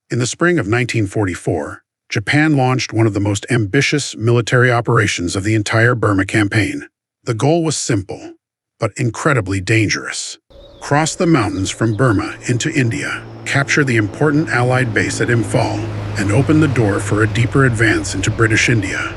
In the spring of 1944, Japan launched one of the most ambitious military operations of the entire Burma Campaign. The goal was simple, but incredibly dangerous. Cross the mountains from Burma into India, capture the important Allied base at Imphal, and open the door for a deeper advance into British India.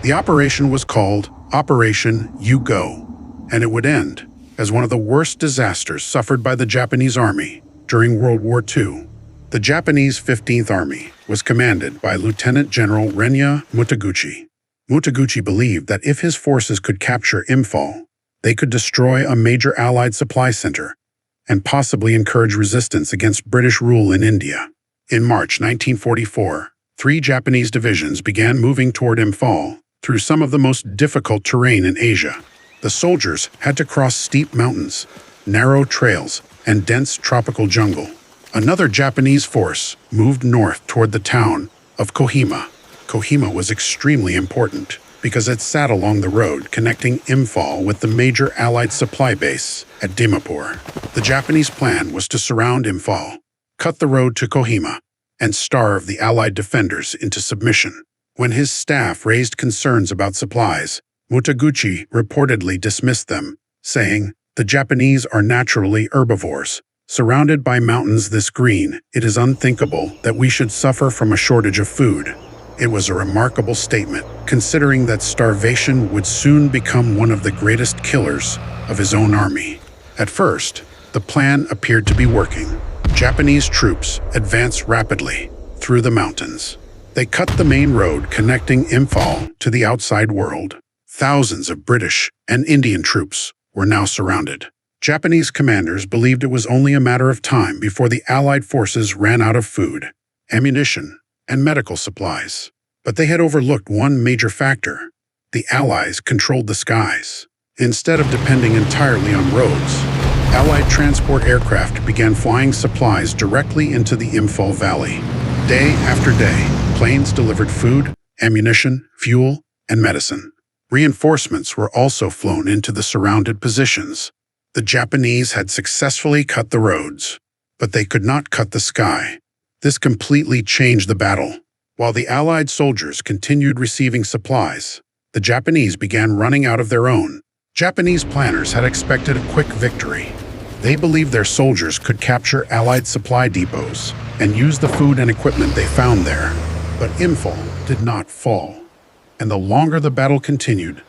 The operation was called Operation You Go, and it would end as one of the worst disasters suffered by the Japanese Army during World War II. The Japanese 15th Army was commanded by Lieutenant General Renya Mutaguchi. Mutaguchi believed that if his forces could capture Imphal, they could destroy a major Allied supply center and possibly encourage resistance against British rule in India. In March 1944, 3 Japanese divisions began moving toward Imphal through some of the most difficult terrain in Asia. The soldiers had to cross steep mountains, narrow trails, and dense tropical jungle. Another Japanese force moved north toward the town of Kohima. Kohima was extremely important because it sat along the road connecting Imphal with the major Allied supply base at Dimapur. The Japanese plan was to surround Imphal, cut the road to Kohima, and starve the Allied defenders into submission. When his staff raised concerns about supplies, Mutaguchi reportedly dismissed them, saying, "The Japanese are naturally herbivores. Surrounded by mountains this green, it is unthinkable that we should suffer from a shortage of food." It was a remarkable statement, considering that starvation would soon become one of the greatest killers of his own army. At first, the plan appeared to be working. Japanese troops advanced rapidly through the mountains. They cut the main road connecting Imphal to the outside world. Thousands of British and Indian troops were now surrounded. Japanese commanders believed it was only a matter of time before the Allied forces ran out of food, ammunition, and medical supplies. But they had overlooked one major factor. The Allies controlled the skies. Instead of depending entirely on roads, Allied transport aircraft began flying supplies directly into the Imphal Valley. Day after day, planes delivered food, ammunition, fuel, and medicine. Reinforcements were also flown into the surrounded positions. The Japanese had successfully cut the roads, but they could not cut the sky. This completely changed the battle. While the Allied soldiers continued receiving supplies, the Japanese began running out of their own. Japanese planners had expected a quick victory. They believed their soldiers could capture Allied supply depots and use the food and equipment they found there. But Imphal did not fall. And the longer the battle continued,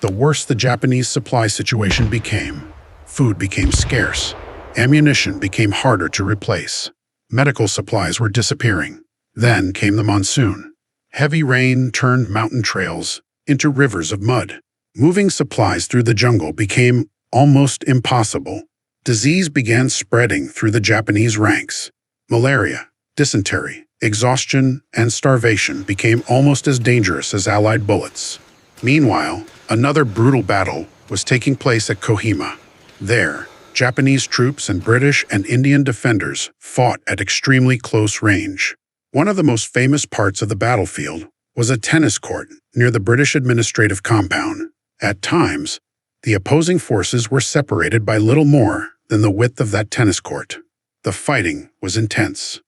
the worse the Japanese supply situation became. Food became scarce. Ammunition became harder to replace. Medical supplies were disappearing. Then came the monsoon. Heavy rain turned mountain trails into rivers of mud. Moving supplies through the jungle became almost impossible. Disease began spreading through the Japanese ranks. Malaria, dysentery, exhaustion, and starvation became almost as dangerous as Allied bullets. Meanwhile, another brutal battle was taking place at Kohima. There, Japanese troops and British and Indian defenders fought at extremely close range. One of the most famous parts of the battlefield was a tennis court near the British administrative compound. At times, the opposing forces were separated by little more than the width of that tennis court. The fighting was intense.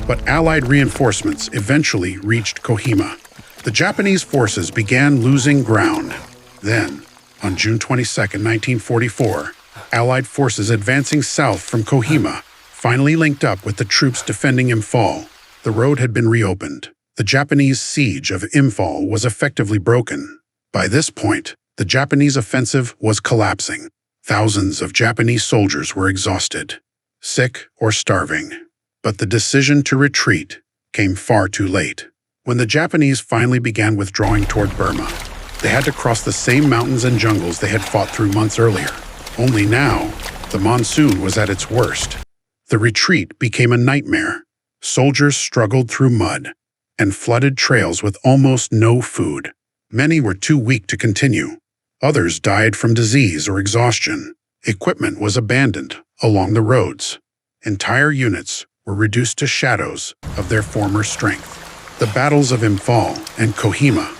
But Allied reinforcements eventually reached Kohima. The Japanese forces began losing ground. Then, on June 22, 1944, Allied forces advancing south from Kohima finally linked up with the troops defending Imphal. The road had been reopened. The Japanese siege of Imphal was effectively broken. By this point, the Japanese offensive was collapsing. Thousands of Japanese soldiers were exhausted, sick or starving. But the decision to retreat came far too late. When the Japanese finally began withdrawing toward Burma, they had to cross the same mountains and jungles they had fought through months earlier. Only now, the monsoon was at its worst. The retreat became a nightmare. Soldiers struggled through mud and flooded trails with almost no food. Many were too weak to continue. Others died from disease or exhaustion. Equipment was abandoned along the roads. Entire units were reduced to shadows of their former strength. The battles of Imphal and Kohima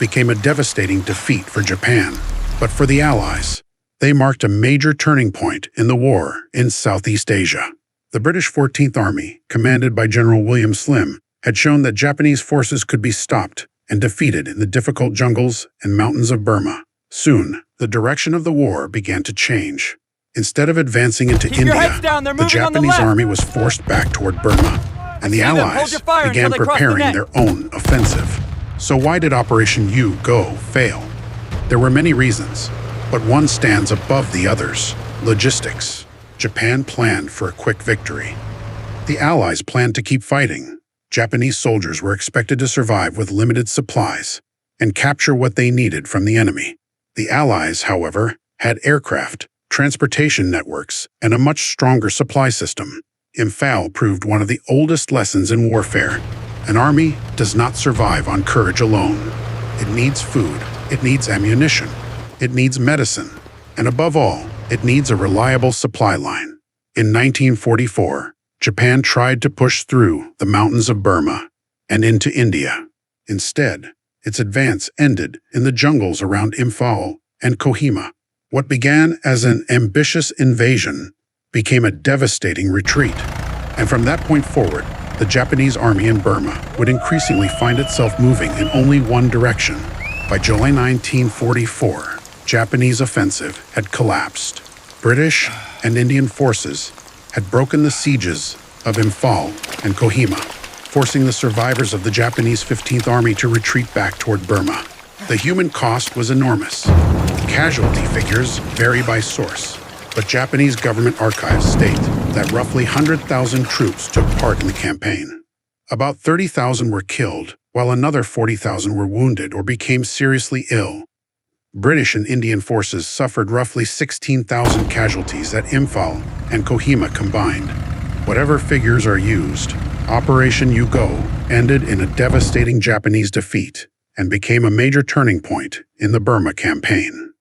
became a devastating defeat for Japan, but for the Allies, they marked a major turning point in the war in Southeast Asia. The British 14th Army, commanded by General William Slim, had shown that Japanese forces could be stopped and defeated in the difficult jungles and mountains of Burma. Soon, the direction of the war began to change. Instead of advancing into India, the Japanese army was forced back toward Burma, and the Allies began preparing their own offensive. So why did Operation U-Go fail? There were many reasons, but one stands above the others: logistics. Japan planned for a quick victory. The Allies planned to keep fighting. Japanese soldiers were expected to survive with limited supplies and capture what they needed from the enemy. The Allies, however, had aircraft, transportation networks, and a much stronger supply system. Imphal proved one of the oldest lessons in warfare. An army does not survive on courage alone. It needs food, it needs ammunition, it needs medicine, and above all, it needs a reliable supply line. In 1944, Japan tried to push through the mountains of Burma and into India. Instead, its advance ended in the jungles around Imphal and Kohima. What began as an ambitious invasion became a devastating retreat. And from that point forward, the Japanese army in Burma would increasingly find itself moving in only one direction. By July 1944, Japanese offensive had collapsed. British and Indian forces had broken the sieges of Imphal and Kohima, forcing the survivors of the Japanese 15th Army to retreat back toward Burma. The human cost was enormous. Casualty figures vary by source, but Japanese government archives state that roughly 100,000 troops took part in the campaign. About 30,000 were killed, while another 40,000 were wounded or became seriously ill. British and Indian forces suffered roughly 16,000 casualties at Imphal and Kohima combined. Whatever figures are used, Operation U-Go ended in a devastating Japanese defeat and became a major turning point in the Burma Campaign.